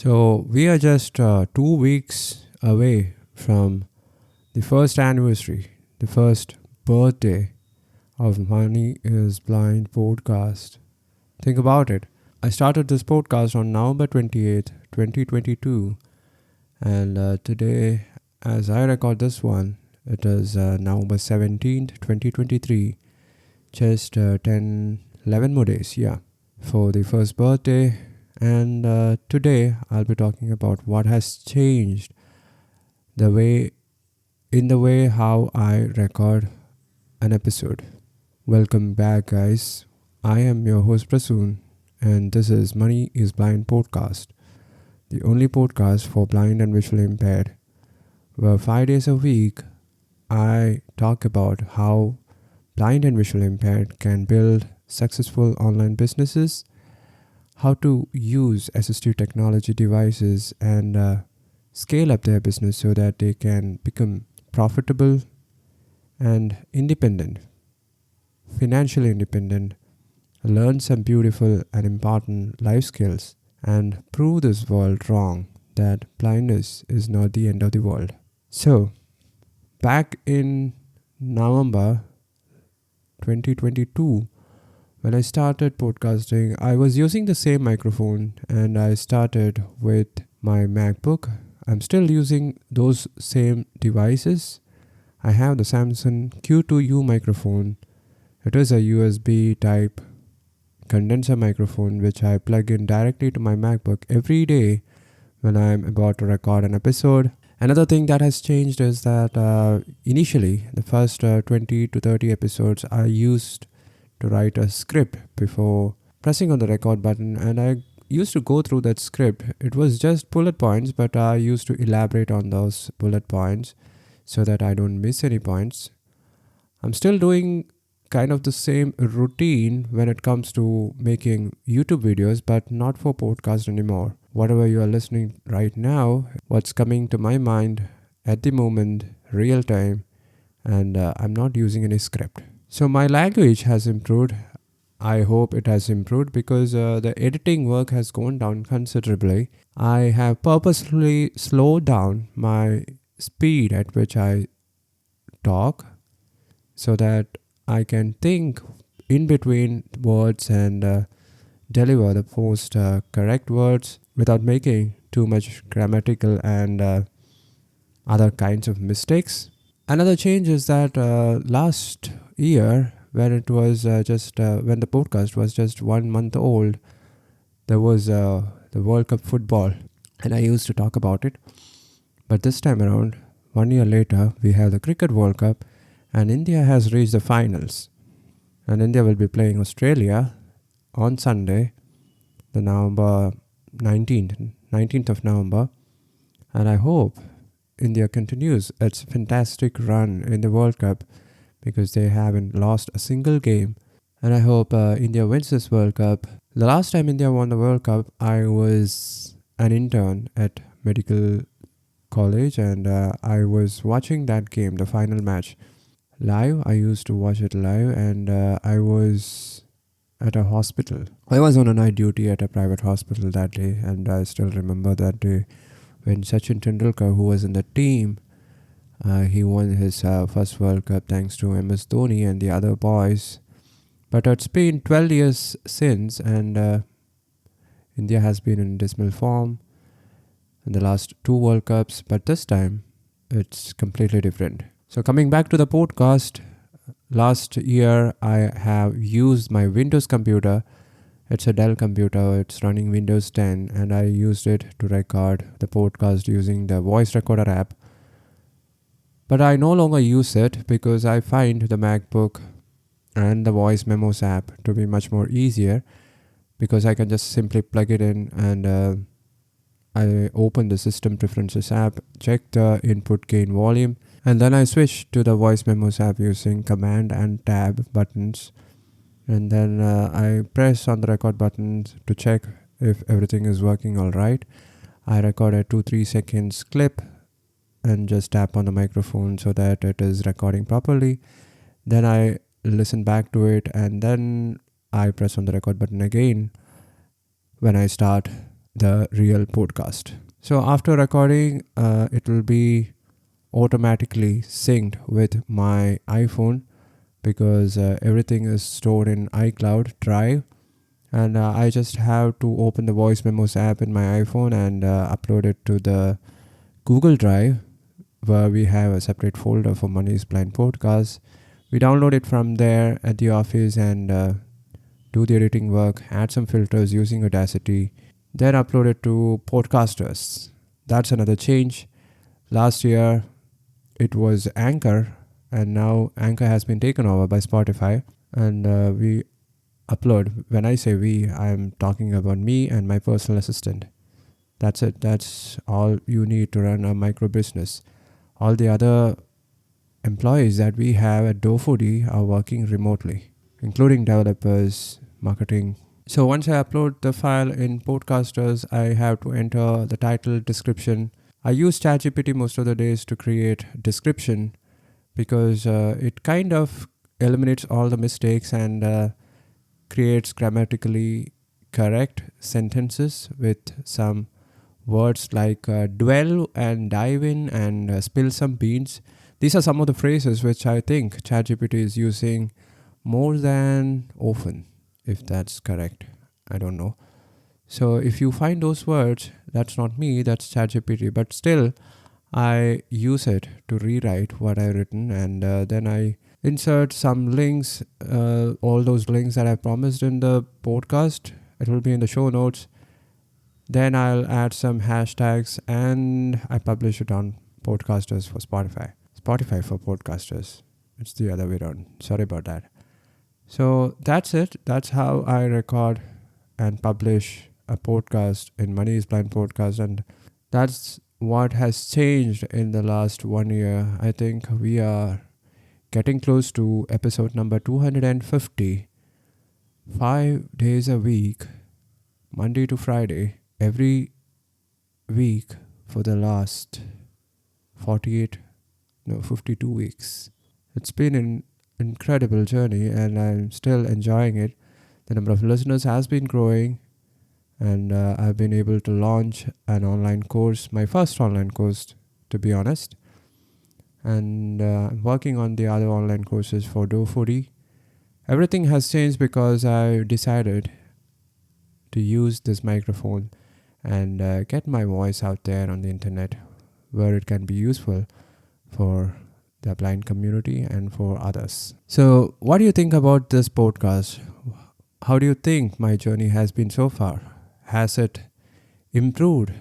So we are just 2 weeks away from the first anniversary, the first birthday of Money is Blind podcast. Think about it. I started this podcast on November 28th, 2022, and today, as I record this one, it is November 17th, 2023, just 10, 11 more days, yeah, for the first birthday. And today I'll be talking about what has changed the way in the way how I record an episode. Welcome back, guys. I am your host Prasoon, and this is Money is Blind podcast, the only podcast for blind and visually impaired, where 5 days a week I talk about how blind and visually impaired can build successful online businesses, how to use assistive technology devices and scale up their business so that they can become profitable and independent, financially independent, learn some beautiful and important life skills, and prove this world wrong that blindness is not the end of the world. So, back in November 2022, when I started podcasting, I was using the same microphone and I started with my MacBook. I'm still using those same devices. I have the Samsung Q2U microphone. It is a USB type condenser microphone which I plug in directly to my MacBook every day when I'm about to record an episode. Another thing that has changed is that initially, the first 20 to 30 episodes, I used to write a script before pressing on the record button, and I used to go through that script. It was just bullet points, but I used to elaborate on those bullet points so that I don't miss any points. I'm still doing kind of the same routine when it comes to making YouTube videos, but not for podcast anymore. Whatever you are listening right now, what's coming to my mind at the moment, real time, and I'm not using any script. So my language has improved. I hope it has improved because the editing work has gone down considerably. I have purposely slowed down my speed at which I talk so that I can think in between words and deliver the most correct words without making too much grammatical and other kinds of mistakes. Another change is that last year, when it was when the podcast was just 1 month old, there was the World Cup football, and I used to talk about it. But this time around, 1 year later, we have the Cricket World Cup, and India has reached the finals. And India will be playing Australia on Sunday, the November 19th of November, and I hope India continues its fantastic run in the World Cup because they haven't lost a single game. And I hope India wins this World Cup. The last time India won the World Cup, I was an intern at medical college and I was watching that game, the final match, live. I used to watch it live and I was at a hospital. I was on a night duty at a private hospital that day, and I still remember that day when Sachin Tendulkar, who was in the team, he won his first World Cup thanks to MS Dhoni and the other boys. But it's been 12 years since, and India has been in dismal form in the last two World Cups, but this time it's completely different. So coming back to the podcast, last year I have used my Windows computer. It's a Dell computer, it's running Windows 10, and I used it to record the podcast using the voice recorder app. But I no longer use it because I find the MacBook and the voice memos app to be much more easier because I can just simply plug it in and I open the system preferences app, check the input gain volume, and then I switch to the voice memos app using command and tab buttons. And then I press on the record button to check if everything is working all right. I record a 2-3 seconds clip and just tap on the microphone so that it is recording properly. Then I listen back to it and then I press on the record button again when I start the real podcast. So after recording, it will be automatically synced with my iPhone because everything is stored in iCloud Drive, and I just have to open the voice memos app in my iPhone and upload it to the Google Drive, where we have a separate folder for Money is Blind podcast. We download it from there at the office and do the editing work, add some filters using Audacity, then upload it to podcasters. That's another change. Last year it was Anchor, and now Anchor has been taken over by Spotify, and we upload. When I say we, I'm talking about me and my personal assistant. That's it. That's all you need to run a micro business. All the other employees that we have at DoFoodie are working remotely, including developers, marketing. So once I upload the file in Podcasters, I have to enter the title, description. I use ChatGPT most of the days to create description because it kind of eliminates all the mistakes and creates grammatically correct sentences with some words like dwell and dive in and spill some beans. These are some of the phrases which I think ChatGPT is using more than often, if that's correct. I don't know. So if you find those words, that's not me, that's ChatGPT. But still, I use it to rewrite what I've written, and then I insert some links, all those links that I promised in the podcast. It will be in the show notes. Then I'll add some hashtags and I publish it on Podcasters for Spotify. Spotify for Podcasters. It's the other way around. Sorry about that. So that's it. That's how I record and publish a podcast in Money is Blind podcast. And that's what has changed in the last 1 year. I think we are getting close to episode number 250. 5 days a week, Monday to Friday, every week for the last 52 weeks. It's been an incredible journey and I'm still enjoying it. The number of listeners has been growing, and I've been able to launch an online course, my first online course, to be honest. And I'm working on the other online courses for DoFoodie. Everything has changed because I decided to use this microphone and get my voice out there on the internet where it can be useful for the blind community and for others. So what do you think about this podcast? How do you think my journey has been so far? Has it improved?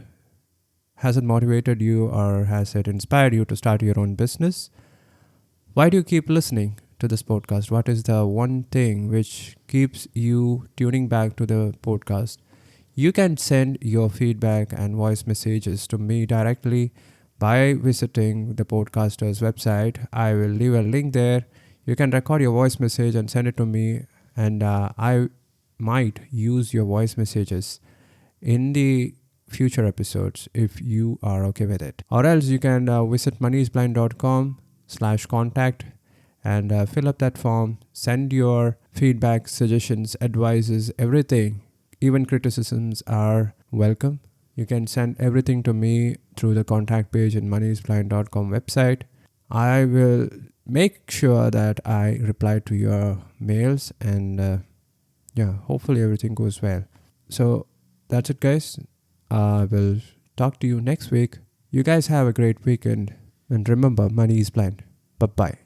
Has it motivated you, or has it inspired you to start your own business? Why do you keep listening to this podcast? What is the one thing which keeps you tuning back to the podcast? You can send your feedback and voice messages to me directly by visiting the podcaster's website. I will leave a link there. You can record your voice message and send it to me, and I might use your voice messages in the future episodes if you are okay with it. Or else you can visit moneyisblind.com/contact and fill up that form. Send your feedback, suggestions, advices, everything. Even criticisms are welcome. You can send everything to me through the contact page in moneyisblind.com website. I will make sure that I reply to your mails, and hopefully everything goes well. So that's it, guys. I will talk to you next week. You guys have a great weekend, and remember, money is blind. Bye-bye.